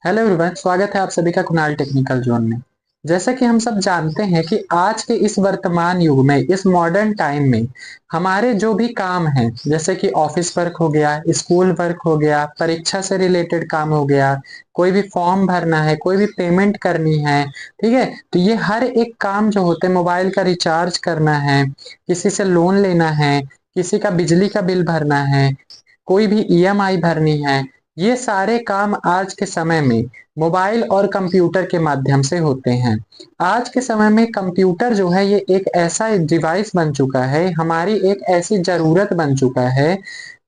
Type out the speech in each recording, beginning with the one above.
Hello everyone, स्वागत है आप सभी का कुणाल टेक्निकल जोन में। जैसा कि हम सब जानते हैं कि आज के इस वर्तमान युग में, इस मॉडर्न टाइम में हमारे जो भी काम हैं, जैसे कि ऑफिस वर्क हो गया, स्कूल वर्क हो गया, परीक्षा से रिलेटेड काम हो गया, कोई भी फॉर्म भरना है, कोई भी पेमेंट करनी है, ठीक है। तो ये हर एक काम जो होते हैं, मोबाइल का रिचार्ज करना है, किसी से लोन लेना है, किसी का बिजली का बिल भरना है, कोई भी ईएमआई भरनी है, ये सारे काम आज के समय में मोबाइल और कंप्यूटर के माध्यम से होते हैं। आज के समय में कंप्यूटर जो है ये एक ऐसा डिवाइस बन चुका है, हमारी एक ऐसी जरूरत बन चुका है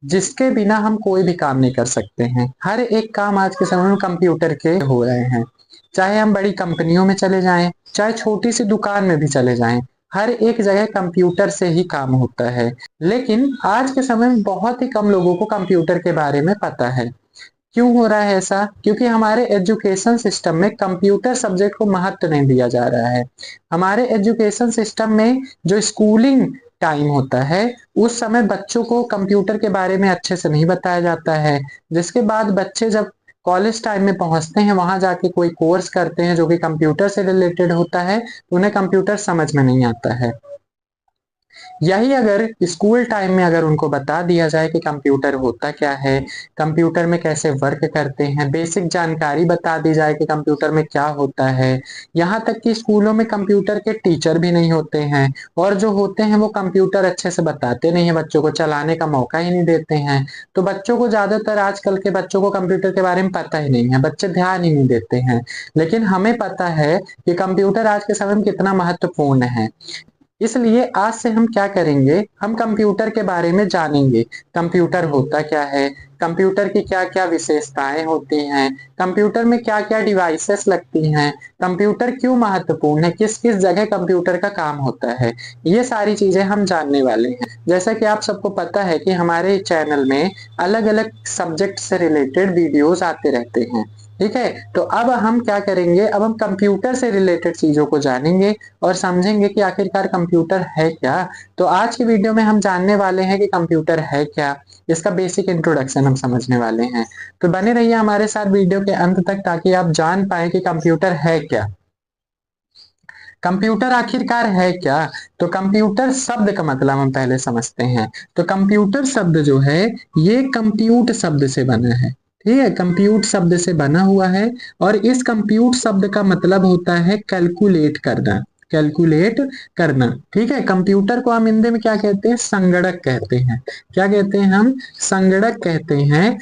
जिसके बिना हम कोई भी काम नहीं कर सकते हैं। हर एक काम आज के समय में कंप्यूटर के हो रहे हैं। चाहे हम बड़ी कंपनियों में चले जाएं, चाहे छोटी सी दुकान में भी चले जाएं, हर एक जगह कंप्यूटर से ही काम होता है। लेकिन आज के समय में बहुत ही कम लोगों को कंप्यूटर के बारे में पता है। क्यों हो रहा है ऐसा? क्योंकि हमारे एजुकेशन सिस्टम में कंप्यूटर सब्जेक्ट को महत्व नहीं दिया जा रहा है। हमारे एजुकेशन सिस्टम में जो स्कूलिंग टाइम होता है, उस समय बच्चों को कंप्यूटर के बारे में अच्छे से नहीं बताया जाता है। जिसके बाद बच्चे जब कॉलेज टाइम में पहुंचते हैं, वहां जाके कोई कोर्स करते हैं जो कि कंप्यूटर से रिलेटेड होता है, तो उन्हें कंप्यूटर समझ में नहीं आता है। यही अगर स्कूल टाइम में अगर उनको बता दिया जाए कि कंप्यूटर होता क्या है, कंप्यूटर में कैसे वर्क करते हैं, बेसिक जानकारी बता दी जाए कि कंप्यूटर में क्या होता है। यहाँ तक कि स्कूलों में कंप्यूटर के टीचर भी नहीं होते हैं, और जो होते हैं वो कंप्यूटर अच्छे से बताते नहीं है, बच्चों को चलाने का मौका ही नहीं देते हैं। तो बच्चों को ज्यादातर आजकल के बच्चों को कंप्यूटर के बारे में पता ही नहीं है, बच्चे ध्यान ही नहीं देते हैं। लेकिन हमें पता है कि कंप्यूटर आज के समय में कितना महत्वपूर्ण है। इसलिए आज से हम क्या करेंगे, हम कंप्यूटर के बारे में जानेंगे। कंप्यूटर होता क्या है, कंप्यूटर की क्या क्या विशेषताएं होती हैं, कंप्यूटर में क्या क्या डिवाइसेस लगती हैं, कंप्यूटर क्यों महत्वपूर्ण है, किस किस जगह कंप्यूटर का काम होता है, ये सारी चीजें हम जानने वाले हैं। जैसा कि आप सबको पता है कि हमारे चैनल में अलग अलग सब्जेक्ट से रिलेटेड वीडियोस आते रहते हैं, ठीक है। तो अब हम क्या करेंगे, अब हम कंप्यूटर से रिलेटेड चीजों को जानेंगे और समझेंगे कि आखिरकार कंप्यूटर है क्या। तो आज की वीडियो में हम जानने वाले हैं कि कंप्यूटर है क्या, इसका बेसिक इंट्रोडक्शन हम समझने वाले हैं। तो बने रहिए हमारे साथ वीडियो के अंत तक, ताकि आप जान पाए कि कंप्यूटर है क्या। कंप्यूटर आखिरकार है क्या? तो कंप्यूटर शब्द का मतलब हम पहले समझते हैं। तो कंप्यूटर शब्द जो है, ये कंप्यूट शब्द से बना है, ठीक है। कंप्यूट शब्द से बना हुआ है, और इस कंप्यूट शब्द का मतलब होता है कैलकुलेट करना, कैलकुलेट करना, ठीक है। कंप्यूटर को हम हिंदी में क्या कहते हैं? संगणक कहते हैं। क्या कहते हैं हम? संगणक कहते हैं।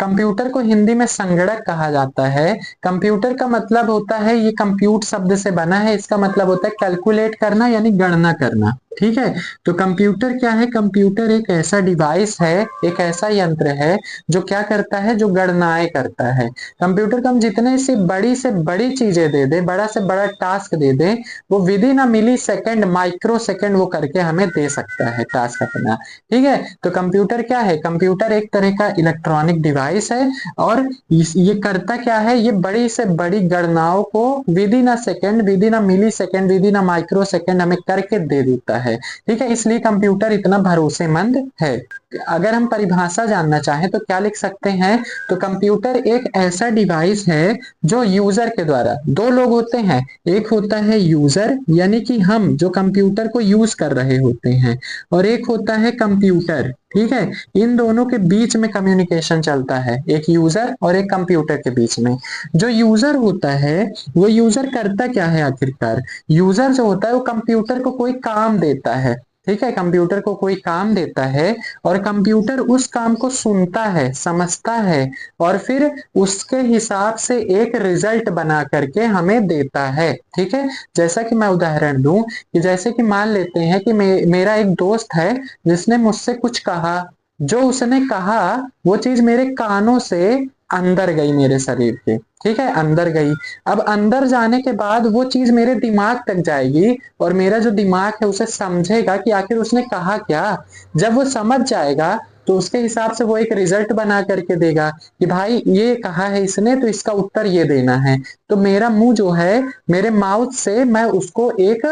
कंप्यूटर को हिंदी में संगणक कहा जाता है। कंप्यूटर का मतलब होता है, ये कंप्यूट शब्द से बना है, इसका मतलब होता है कैलकुलेट करना, यानी गणना करना, ठीक है। तो कंप्यूटर क्या है? कंप्यूटर एक ऐसा डिवाइस है, एक ऐसा यंत्र है जो क्या करता है, जो गणनाएं करता है। कंप्यूटर को हम जितने से बड़ी चीजें दे दे, बड़ा से बड़ा टास्क दे दे, वो within a millisecond, microsecond वो करके हमें दे सकता है टास्क अपना, ठीक है। तो कंप्यूटर क्या है? कंप्यूटर एक तरह का इलेक्ट्रॉनिक डिवाइस है, और ये करता क्या है, ये बड़ी से बड़ी गणनाओं को within a second, within a millisecond, within a microsecond हमें करके दे देता है, ठीक है। इसलिए कंप्यूटर इतना भरोसेमंद है। अगर हम परिभाषा जानना चाहें तो क्या लिख सकते हैं? तो कंप्यूटर एक ऐसा डिवाइस है जो यूजर के द्वारा, दो लोग होते हैं, एक होता है यूजर यानी कि हम जो कंप्यूटर को यूज कर रहे होते हैं, और एक होता है कंप्यूटर, ठीक है। इन दोनों के बीच में कम्युनिकेशन चलता है, एक यूजर और एक कंप्यूटर के बीच में। जो यूजर होता है, वो यूजर करता क्या है आखिरकार? यूजर जो होता है वो कंप्यूटर को कोई काम देता है, ठीक है। कंप्यूटर को कोई काम देता है, और कंप्यूटर उस काम को सुनता है, समझता है, और फिर उसके हिसाब से एक रिजल्ट बना करके हमें देता है, ठीक है। जैसा कि मैं उदाहरण दूं, कि जैसे कि मान लेते हैं कि मेरा एक दोस्त है जिसने मुझसे कुछ कहा, जो उसने कहा वो चीज मेरे कानों से अंदर गई, मेरे शरीर के, ठीक है, अंदर गई। अब अंदर जाने के बाद वो चीज मेरे दिमाग तक जाएगी, और मेरा जो दिमाग है उसे समझेगा कि आखिर उसने कहा क्या। जब वो समझ जाएगा तो उसके हिसाब से वो एक रिजल्ट बना करके देगा कि भाई ये कहा है इसने, तो इसका उत्तर ये देना है। तो मेरा मुंह जो है, मेरे माउथ से मैं उसको एक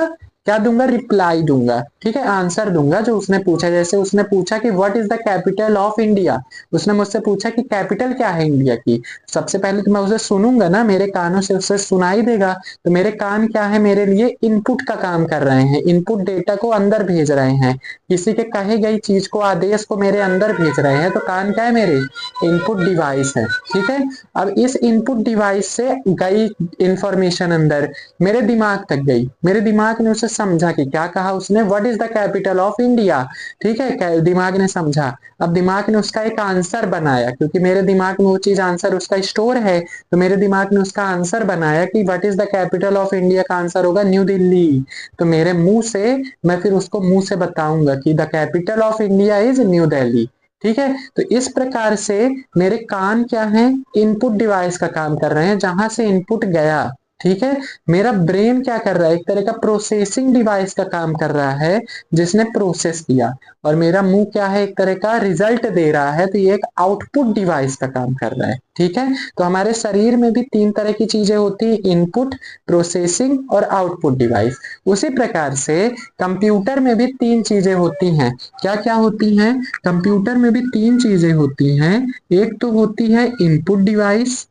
क्या दूंगा? रिप्लाई दूंगा। ठीक है, आंसर दूंगा जो उसने पूछा। जैसे उसने पूछा कि what is the capital of India, उसने मुझसे पूछा कि कैपिटल क्या है इंडिया की। सबसे पहले तो मैं उसे सुनूंगा ना, मेरे कानों से उसे सुनाई देगा। तो मेरे कान क्या है, मेरे लिए इनपुट का काम कर रहे हैं, इनपुट डेटा को अंदर भेज रहे हैं, किसी के कहे गई चीज को, आदेश को मेरे अंदर भेज रहे हैं। तो कान क्या है, मेरे इनपुट डिवाइस है। ठीक है, अब इस इनपुट डिवाइस से गई इंफॉर्मेशन अंदर मेरे दिमाग तक गई, मेरे दिमाग ने उसे समझा कि क्या कहा उसने, what is the capital of India. ठीक है, दिमाग ने समझा। अब दिमाग ने उसका एक आंसर बनाया, क्योंकि मेरे दिमाग में वो चीज आंसर उसका स्टोर है, तो मेरे दिमाग ने उसका आंसर बनाया कि what is the capital of India का आंसर होगा न्यू दिल्ली। तो मेरे मुंह से मैं फिर उसको मुंह से बताऊंगा कि the capital of India is new Delhi. ठीक है, तो इस प्रकार से मेरे कान क्या है, इनपुट डिवाइस का काम कर रहे हैं, जहां से इनपुट गया। ठीक है, मेरा ब्रेन क्या कर रहा है, एक तरह का प्रोसेसिंग डिवाइस का काम कर रहा है, जिसने प्रोसेस किया। और मेरा मुंह क्या है, एक तरह का रिजल्ट दे रहा है, तो ये एक आउटपुट डिवाइस का काम कर रहा है। ठीक है, तो हमारे शरीर में भी तीन तरह की चीजें होती है, इनपुट, प्रोसेसिंग और आउटपुट डिवाइस। उसी प्रकार से कंप्यूटर में भी तीन चीजें होती हैं। क्या क्या होती हैं, कंप्यूटर में भी तीन चीजें होती हैं। एक तो होती है इनपुट डिवाइस,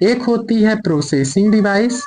एक होती है प्रोसेसिंग डिवाइस,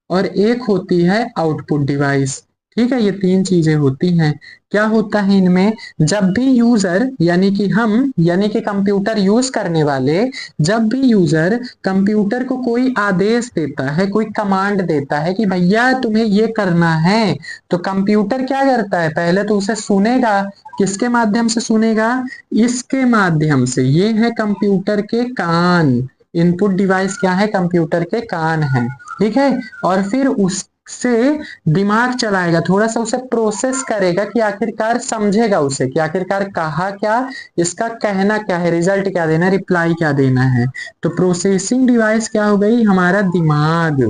और एक होती है आउटपुट डिवाइस। ठीक है, ये तीन चीजें होती हैं। क्या होता है इनमें, जब भी यूजर यानी कि हम यानी कि कंप्यूटर यूज करने वाले, जब भी यूजर कंप्यूटर को कोई आदेश देता है, कोई कमांड देता है कि भैया तुम्हें ये करना है, तो कंप्यूटर क्या करता है, पहले तो उसे सुनेगा। किसके माध्यम से सुनेगा, इसके माध्यम से। ये है कंप्यूटर के कान, इनपुट डिवाइस क्या है, कंप्यूटर के कान है। ठीक है, और फिर उससे दिमाग चलाएगा, थोड़ा सा उसे प्रोसेस करेगा कि आखिरकार समझेगा उसे कि आखिरकार कहा क्या, इसका कहना क्या है, रिजल्ट क्या देना है, रिप्लाई क्या देना है। तो प्रोसेसिंग डिवाइस क्या हो गई, हमारा दिमाग।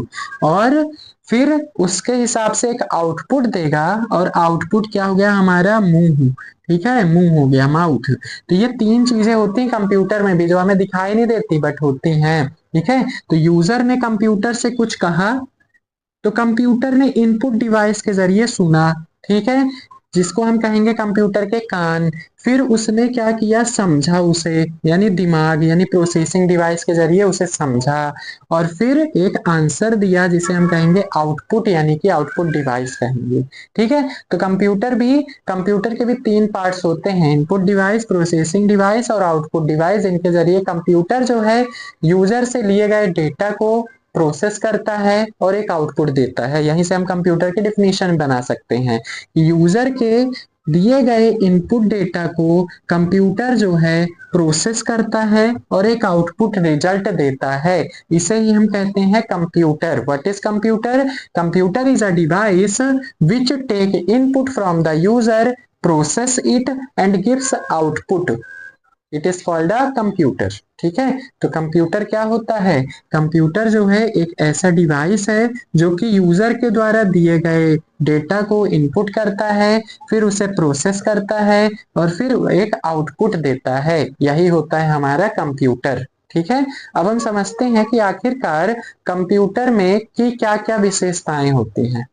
और फिर उसके हिसाब से एक आउटपुट देगा, और आउटपुट क्या हो गया, हमारा मुंह। ठीक है, मुंह हो गया, माउथ। तो ये तीन चीजें होती हैं कंप्यूटर में भी, जो हमें दिखाई नहीं देती बट होती हैं। ठीक है, तो यूजर ने कंप्यूटर से कुछ कहा, तो कंप्यूटर ने इनपुट डिवाइस के जरिए सुना। ठीक है, जिसको हम कहेंगे कंप्यूटर के कान। फिर उसने क्या किया, समझा उसे, यानी दिमाग यानी प्रोसेसिंग डिवाइस के जरिए उसे समझा, और फिर एक आंसर दिया, जिसे हम कहेंगे आउटपुट, यानी कि आउटपुट डिवाइस कहेंगे। ठीक है, तो कंप्यूटर के भी तीन पार्ट्स होते हैं, इनपुट डिवाइस, प्रोसेसिंग डिवाइस और आउटपुट डिवाइस। इनके जरिए कंप्यूटर जो है यूजर से लिए गए डेटा को प्रोसेस करता है और एक आउटपुट देता है। यहीं से हम कंप्यूटर की डिफिनीशन बना सकते हैं। यूजर के दिए गए इनपुट डेटा को कंप्यूटर जो है प्रोसेस करता है और एक आउटपुट रिजल्ट देता है। इसे ही हम कहते हैं computer. What is computer, computer is a device which take input from the user, process it and gives output, it is called a computer. ठीक है, तो कंप्यूटर क्या होता है, कंप्यूटर जो है एक ऐसा डिवाइस है जो कि यूजर के द्वारा दिए गए डेटा को इनपुट करता है, फिर उसे प्रोसेस करता है और फिर एक आउटपुट देता है। यही होता है हमारा कंप्यूटर। ठीक है, अब हम समझते हैं कि आखिरकार कंप्यूटर में की क्या क्या विशेषताएं होती हैं।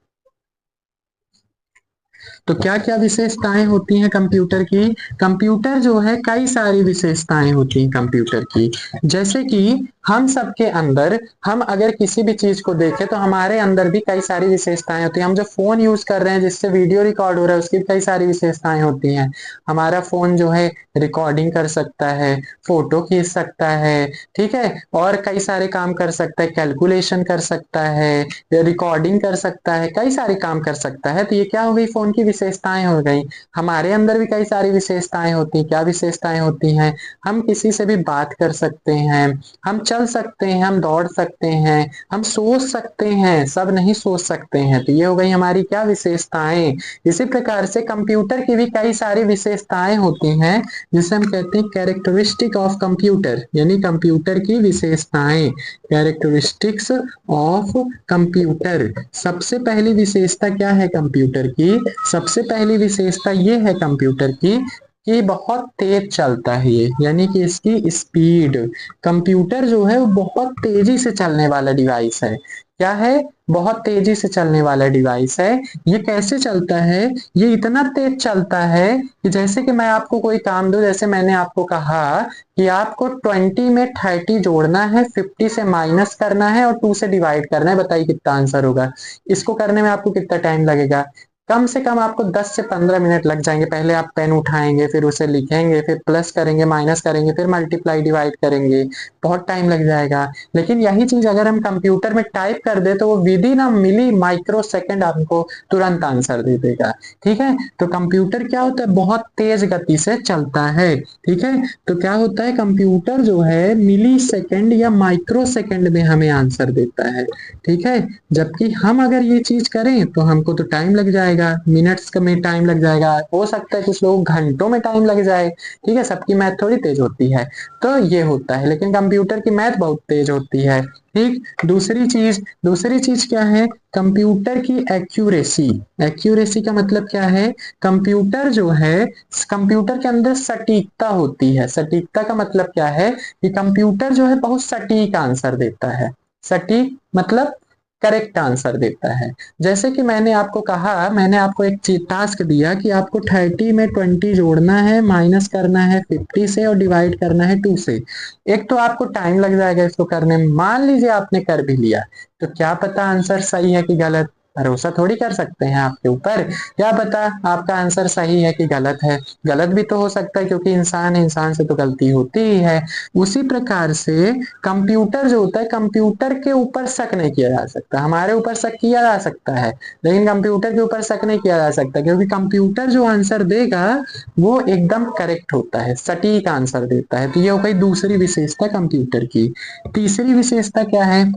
तो क्या क्या विशेषताएं होती हैं कंप्यूटर की, कंप्यूटर जो है कई सारी विशेषताएं होती हैं कंप्यूटर की। जैसे कि हम सबके अंदर, हम अगर किसी भी चीज को देखें तो हमारे अंदर भी कई सारी विशेषताएं होती हैं। हम जो फोन यूज कर रहे हैं, जिससे वीडियो रिकॉर्ड हो रहा है, उसकी भी कई सारी विशेषताएं होती हैं। हमारा फोन जो है रिकॉर्डिंग कर सकता है, फोटो खींच सकता है, ठीक है, और कई सारे काम कर सकता है, कैलकुलेशन कर सकता है, रिकॉर्डिंग कर सकता है, कई सारे काम कर सकता है। तो ये क्या हो गई, फोन की विशेषताएं हो गई। हमारे अंदर भी कई सारी विशेषताएं होती हैं। क्या विशेषताएं होती हैं, हम किसी से भी बात कर सकते हैं, हम चल सकते हैं, हम दौड़ सकते हैं, हम सोच सकते हैं, सब नहीं सोच सकते हैं। तो ये हो गई हमारी क्या विशेषताएं। इसी प्रकार से कंप्यूटर की भी कई सारी विशेषताएं होती हैं, जिसे हम कहते हैं कैरेक्टरिस्टिक ऑफ कंप्यूटर, यानी कंप्यूटर की विशेषताएं, कैरेक्टरिस्टिक्स ऑफ कंप्यूटर। सबसे पहली विशेषता क्या है कंप्यूटर की, सबसे पहली विशेषता ये है कंप्यूटर की कि बहुत तेज चलता है ये, यानी कि इसकी स्पीड। कंप्यूटर जो है वो बहुत तेजी से चलने वाला डिवाइस है। क्या है, बहुत तेजी से चलने वाला डिवाइस है। ये कैसे चलता है, ये इतना तेज चलता है कि जैसे कि मैं आपको कोई काम दूं, जैसे मैंने आपको कहा कि आपको 20 में 30 जोड़ना है, 50 से माइनस करना है और 2 से डिवाइड करना है, बताइए कितना आंसर होगा। इसको करने में आपको कितना टाइम लगेगा, कम से कम आपको 10 से 15 मिनट लग जाएंगे। पहले आप पेन उठाएंगे, फिर उसे लिखेंगे, फिर प्लस करेंगे, माइनस करेंगे, फिर मल्टीप्लाई डिवाइड करेंगे, बहुत टाइम लग जाएगा। लेकिन यही चीज अगर हम कंप्यूटर में टाइप कर दे तो वो within a milli microsecond आपको तुरंत आंसर दे देगा। ठीक है, तो कंप्यूटर क्या होता है, बहुत तेज गति से चलता है। ठीक है, तो क्या होता है, कंप्यूटर जो है मिली सेकेंड या माइक्रो सेकेंड में हमें आंसर देता है। ठीक है, जबकि हम अगर ये चीज करें तो हमको तो टाइम लग जाएगा, मिनट्स में टाइम लग जाएगा, हो सकता है कुछ लोग घंटों में टाइम लग जाए। ठीक है, सबकी मैथ थोड़ी तेज होती है, तो ये होता है, लेकिन कंप्यूटर की मैथ बहुत तेज होती है। ठीक, दूसरी चीज क्या है, कंप्यूटर की एक्यूरेसी। एक्यूरेसी का मतलब क्या है, कंप्यूटर जो है, कंप्यूटर के अंदर सटीकता होती है। सटीकता का मतलब क्या है कि कंप्यूटर जो है बहुत सटीक आंसर देता है। सटीक मतलब करेक्ट आंसर देता है। जैसे कि मैंने आपको कहा, मैंने आपको एक चीज टास्क दिया कि आपको 30 में 20 जोड़ना है, माइनस करना है 50 से और डिवाइड करना है 2 से। एक तो आपको टाइम लग जाएगा इसको करने में, मान लीजिए आपने कर भी लिया, तो क्या पता आंसर सही है कि गलत, भरोसा थोड़ी कर सकते हैं आपके ऊपर। क्या पता आपका आंसर सही है कि गलत है, गलत भी तो हो सकता है क्योंकि इंसान है, इंसान से तो गलती होती ही है। उसी प्रकार से कंप्यूटर जो होता है, कंप्यूटर के ऊपर शक नहीं किया जा सकता। हमारे ऊपर शक किया जा सकता है, लेकिन कंप्यूटर के ऊपर शक नहीं किया जा सकता, क्योंकि कंप्यूटर जो आंसर देगा वो एकदम करेक्ट होता है, सटीक आंसर देता है। तो ये हो गई दूसरी विशेषता कंप्यूटर की। तीसरी विशेषता क्या है,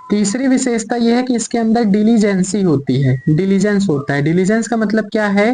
तीसरी विशेषता यह है कि इसके अंदर डिलीजेंसी होती है, डिलीजेंस होता है। डिलीजेंस का मतलब क्या है,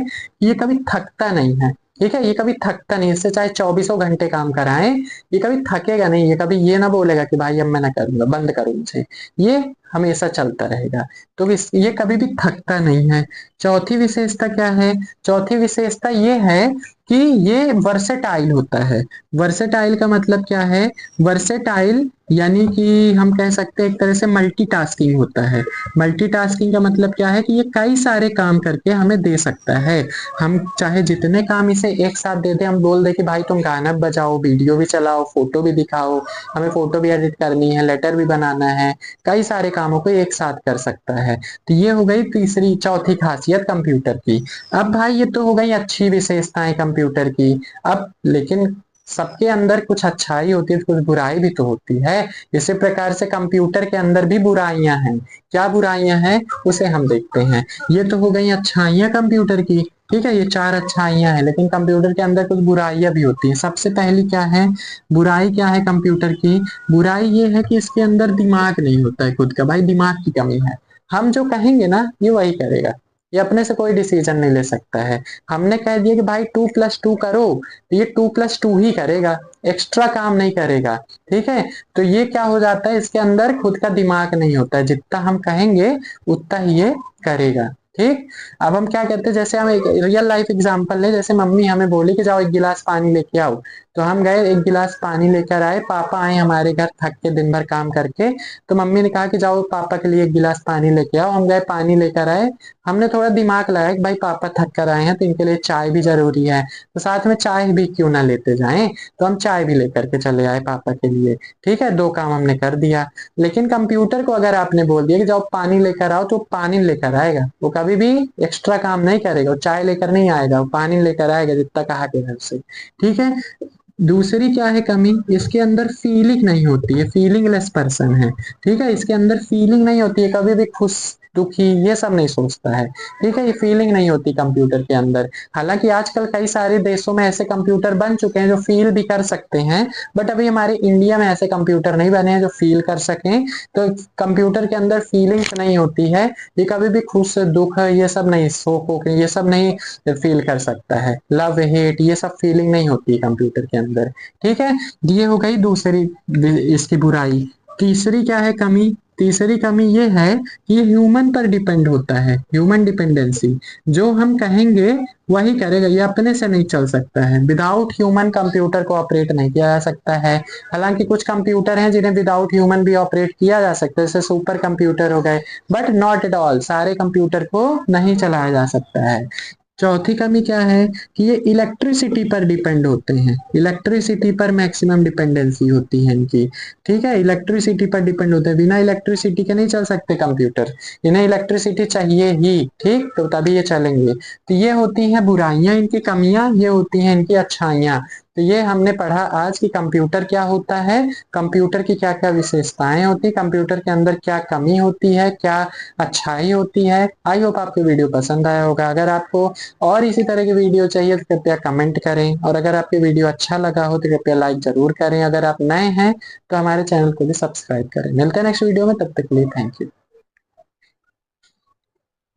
ये कभी थकता नहीं है। ठीक है, ये कभी थकता नहीं, इससे चाहे 24 घंटे काम कराएं, ये कभी थकेगा नहीं, ये कभी ये ना बोलेगा कि भाई अब मैं ना करूंगा, बंद करो मुझे। ये हमेशा चलता रहेगा, तो ये कभी भी थकता नहीं है। चौथी विशेषता क्या है, चौथी विशेषता ये है कि ये वर्सेटाइल होता है। वर्सेटाइल का मतलब क्या है, वर्सेटाइल यानी कि हम कह सकते हैं एक तरह से मल्टीटास्किंग होता है। मल्टीटास्किंग का मतलब क्या है कि ये कई सारे काम करके हमें दे सकता है। हम चाहे जितने काम इसे एक साथ दे दे, हम बोल दे कि भाई तुम गाना बजाओ, वीडियो भी चलाओ, फोटो भी दिखाओ, हमें फोटो भी एडिट करनी है, लेटर भी बनाना है, कई सारे कामों को एक साथ कर सकता है। तो ये हो गई तीसरी चौथी खासियत कंप्यूटर की। अब भाई ये तो हो गई अच्छी विशेषताएं कंप्यूटर की। अब लेकिन सबके अंदर कुछ अच्छाई होती है, कुछ बुराई भी तो होती है। इसी प्रकार से कंप्यूटर के अंदर भी बुराइयां हैं। क्या बुराइयां हैं उसे हम देखते हैं। ये तो हो गई अच्छाइयां कंप्यूटर की। ठीक है, ये 4 अच्छाइयां हैं, लेकिन कंप्यूटर के अंदर कुछ बुराइयां भी होती हैं। सबसे पहली क्या है, बुराई क्या है कंप्यूटर की, बुराई ये है कि इसके अंदर दिमाग नहीं होता है खुद का। भाई दिमाग की कमी है, हम जो कहेंगे ना ये वही करेगा, ये अपने से कोई डिसीजन नहीं ले सकता है। हमने कह दिया कि भाई 2+2 करो, तो ये 2+2 ही करेगा, एक्स्ट्रा काम नहीं करेगा। ठीक है, तो ये क्या हो जाता है, इसके अंदर खुद का दिमाग नहीं होता है, जितना हम कहेंगे उतना ही ये करेगा। ठीक, अब हम क्या कहते हैं, जैसे हम एक रियल लाइफ एग्जांपल ले, जैसे मम्मी हमें बोली कि जाओ एक गिलास पानी लेके आओ, तो हम गए एक गिलास पानी लेकर आए। पापा आए हमारे घर थक के दिन भर काम करके, तो मम्मी ने कहा कि जाओ पापा के लिए एक गिलास पानी लेके आओ। हम गए पानी लेकर आए, हमने थोड़ा दिमाग लगाया कि भाई पापा थक कर आए हैं तो इनके लिए चाय भी जरूरी है, तो साथ में चाय भी क्यों ना लेते जाएं, तो हम चाय भी लेकर के चले आए पापा के लिए। ठीक है, 2 काम हमने कर दिया। लेकिन कंप्यूटर को अगर आपने बोल दिया कि जाओ पानी लेकर आओ, तो पानी लेकर आएगा, वो कभी भी एक्स्ट्रा काम नहीं करेगा, वो चाय लेकर नहीं आएगा, वो पानी लेकर आएगा जितना कहा गया है उससे। ठीक है, दूसरी क्या है कमी, इसके अंदर फीलिंग नहीं होती है, फीलिंगलेस पर्सन है। ठीक है, इसके अंदर फीलिंग नहीं होती है, कभी भी खुश दुखी ये सब नहीं सोचता है। ठीक है, ये फीलिंग नहीं होती कंप्यूटर के अंदर। हालांकि आजकल कई सारे देशों में ऐसे कंप्यूटर बन चुके हैं जो फील भी कर सकते हैं, बट अभी हमारे इंडिया में ऐसे कंप्यूटर नहीं बने हैं जो फील कर सकें। तो कंप्यूटर के अंदर फीलिंग्स नहीं होती है, ये कभी भी खुश दुख ये सब नहीं, शोक ये सब नहीं फील कर सकता है, लव हेट ये सब फीलिंग नहीं होती है कंप्यूटर के अंदर। ठीक है, ये हो गई दूसरी इसकी बुराई। तीसरी क्या है कमी, तीसरी कमी ये है कि ये ह्यूमन पर डिपेंड होता है, ह्यूमन डिपेंडेंसी। जो हम कहेंगे वही करेगा, ये अपने से नहीं चल सकता है। विदाउट ह्यूमन कंप्यूटर को ऑपरेट नहीं किया जा सकता है। हालांकि कुछ कंप्यूटर हैं जिन्हें विदाउट ह्यूमन भी ऑपरेट किया जा सकता है, जैसे सुपर कंप्यूटर हो गए, बट नॉट एट ऑल, सारे कंप्यूटर को नहीं चलाया जा सकता है। चौथी कमी क्या है कि ये इलेक्ट्रिसिटी पर डिपेंड होते हैं, इलेक्ट्रिसिटी पर मैक्सिमम डिपेंडेंसी होती है इनकी। ठीक है, इलेक्ट्रिसिटी पर डिपेंड होते हैं, बिना इलेक्ट्रिसिटी के नहीं चल सकते कंप्यूटर, इन्हें इलेक्ट्रिसिटी चाहिए ही, ठीक, तो तभी ये चलेंगे। तो ये होती हैं बुराइयां इनकी, कमियां, ये होती हैं इनकी अच्छाइयां। तो ये हमने पढ़ा आज कि कंप्यूटर क्या होता है, कंप्यूटर की क्या क्या विशेषताएं होती है, कंप्यूटर के अंदर क्या कमी होती है, क्या अच्छाई होती है। आई होप आपको वीडियो पसंद आया होगा। अगर आपको और इसी तरह की वीडियो चाहिए तो कृपया कमेंट करें, और अगर आपके वीडियो अच्छा लगा हो तो कृपया लाइक जरूर करें। अगर आप नए हैं तो हमारे चैनल को भी सब्सक्राइब करें। मिलते हैं नेक्स्ट वीडियो में, तब तक के लिए थैंक यू।